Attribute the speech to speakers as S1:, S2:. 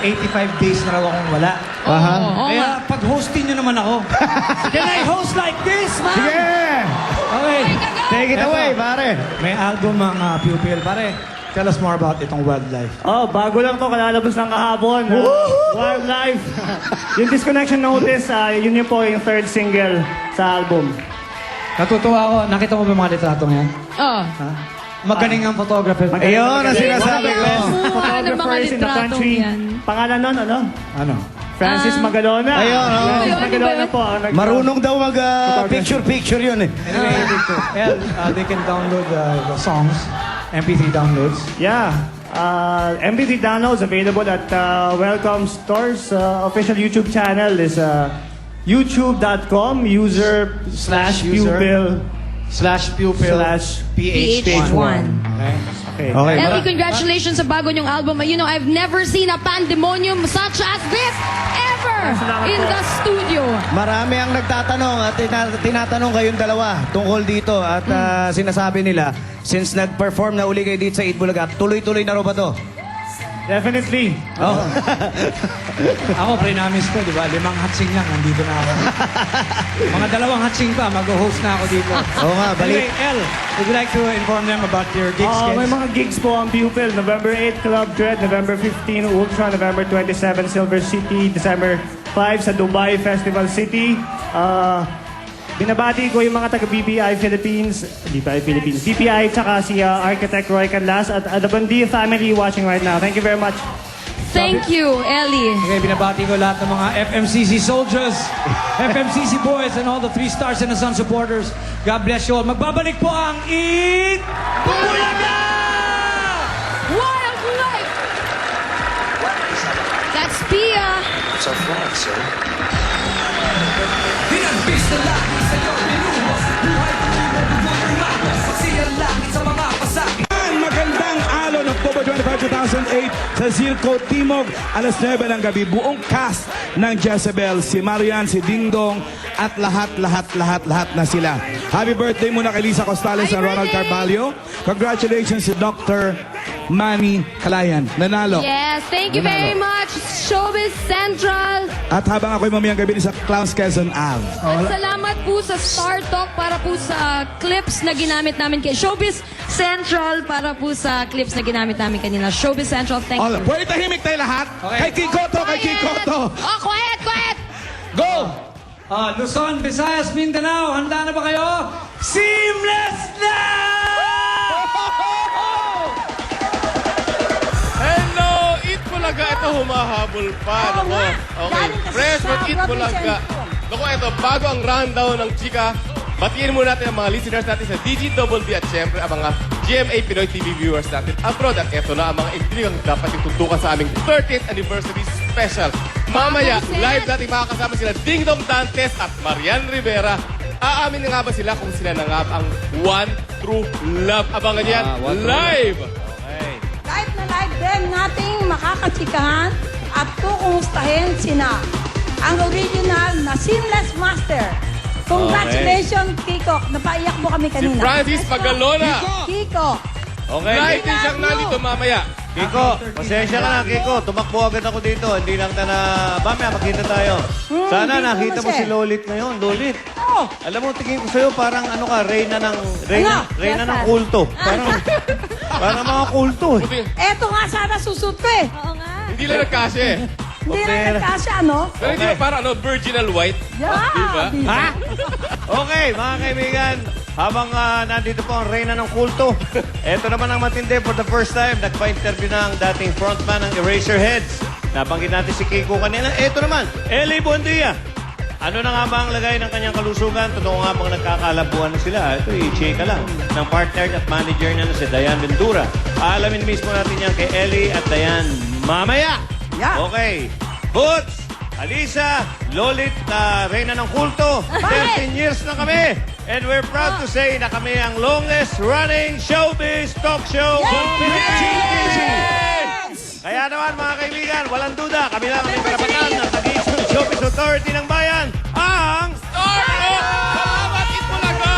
S1: 85 days na raw akong wala. Kaya pag-hostin nyo naman ako. Can I host like this, man?
S2: Sige!
S1: Okay.
S2: Take it away, pare.
S1: May album ang Pupil. Pare, tell us more about itong Wildlife.
S3: Oh, bago lang to, kalalabas lang kahapon. Wildlife. Yung Disconnection Notice, yun yung po yung third single sa album.
S1: Natutuwa ako. Nakita mo ba yung mga litrato ngayon?
S4: Oh.
S1: Magaling ang photographer.
S2: Ayun ang sinasabi ko.
S3: Photographers in the country. Pangalan nun, ano?
S1: Ano?
S3: Francis Magalona.
S2: Ayun,
S3: Francis
S4: Ayun,
S3: Magalona
S4: ano ba
S3: po. ang
S2: Marunong daw mag-picture-picture yun eh.
S1: Anyway, they can download the songs, MP3 downloads.
S3: Yeah. MP3 downloads available at Welcome Stores. Official YouTube channel is youtube.com user/pupil
S4: PH1.
S3: Okay.
S2: Okay.
S4: Ellie, congratulations sa bago niyong album. You know, I've never seen a pandemonium such as this ever in the studio.
S2: Marami ang nagtatanong at tinatanong kayong dalawa tungkol dito at sinasabi nila, since nag-perform na uli kayo dito sa Eat Bulaga, tuloy-tuloy na raw ba to?
S3: Definitely.
S2: Oh.
S1: Ako, pre-namis ko, di ba? 5 hatsing lang, nandito na ako. Mga 2 hatsing pa, mag-host na ako dito.
S2: Oo nga, balik.
S1: Anyway, El, would you like to inform them about your gigs?
S3: May mga gigs po ang Pupil. November 8, Club Dread. November 15, Ultra. November 27, Silver City. December 5 sa Dubai Festival City. Binabati ko yung mga taga-BPI Philippines, BPI, tsaka si Architect Roy Canlas at the Bandia family watching right now. Thank you very much.
S4: Thank you, Ellie.
S1: Okay, binabati ko lahat ng mga FMCC soldiers, FMCC boys, and all the 3 Stars and the Sun supporters. God bless you all. Magbabalik po ang Eat Bulaga!
S4: Wildlife! That's Pia.
S5: It's our flag, sir.
S6: Magandang alon, October 25, 2008 sa Circo Timog, alas 9 ng gabi. Buong cast ng Jezebel, si Marian, si Dingdong, at lahat na sila. Happy birthday muna kay Lisa Costales and Ronald Carvalho. Congratulations si Dr. Manny Calayan. Nanalo.
S4: Yes, thank you very much, Showbiz Central.
S6: At habang ako'y mamayang gabi sa Clowns Quezon Ave.
S4: At salamat po sa Star Talk para po sa clips na ginamit namin kay Showbiz Central para po sa clips na ginamit namin kanina. Showbiz Central, thank you.
S6: Pwede tahimik tayo lahat? Kay Kiko to, kay Kiko to.
S4: Oh, quiet, quiet!
S6: Go!
S1: Luzon, Visayas, Mindanao, handa na ba kayo? Seamless na!
S7: Hello! Eat Bulaga. Ito humahabol pa. Okay. Fresh with Eat Bulaga. Naku, ito. Bago ang rundown ng chika, batiin muna natin ang mga listeners natin sa DGWB at syempre ang mga GMA Pinoy TV viewers natin abroad. At ito na ang mga intrigang dapat itutukan sa aming 30th anniversary special. Mamaya, live natin makakasama sila Dingdong Dantes at Marian Rivera. Aamin na nga ba sila kung sila na nga ang one true love? Abangan yan live!
S8: Live na live din nating makakachikahan at kukumustahin sina ang original na Seamless Master. Congratulations, Kiko. Napaiyak mo kami
S7: Si
S8: kanina.
S7: Francis Magalona.
S8: Kiko.
S2: Okay.
S7: Live din siyang nalito mamaya.
S2: Kiko, pasensya ka na, Kiko. Tumakbo agad ako dito. Hindi lang na mamaya makita tayo. Sana
S8: hindi
S2: nakita mo
S8: naman
S2: si
S8: siya.
S2: Lolit ngayon. Lolit.
S8: Oh,
S2: Alam mo, tingin ko sa'yo parang ano ka, reyna ng
S8: Yes,
S2: kulto. Parang mga kulto eh.
S7: Buti,
S8: eto nga sana susot ko eh.
S7: hindi lang nagkasya eh.
S8: Hindi na nagkasya, ano?
S7: Pero hindi ba parang virginal white?
S8: Yeah.
S7: Diba?
S2: Ha? Okay, mga kaibigan. Habang nandito po ang reyna ng kulto, eto naman ang matindi for the first time. Nagpa-interview na ang dating frontman ng Eraserheads. Nabanggit natin si Kiko kanina. Eto naman, Ellie Buendia. Ano na nga ba ang lagay ng kanyang kalusugan? Totoo nga bang nagkakalabuan na sila? Ito, i-checka lang. Ng partner at manager niya na si Diane Ventura. Aalamin mismo natin yan kay Ellie at Diane mamaya.
S8: Yeah.
S2: Okay. Boots, Alisa, Lolit, reyna ng kulto. 13 years na kami. And we're proud to say na kami ang longest running showbiz talk show. Kaya naman mga kaibigan, walang duda, kami lang ang may karapatan ng Showbiz Authority ng Bayan, ang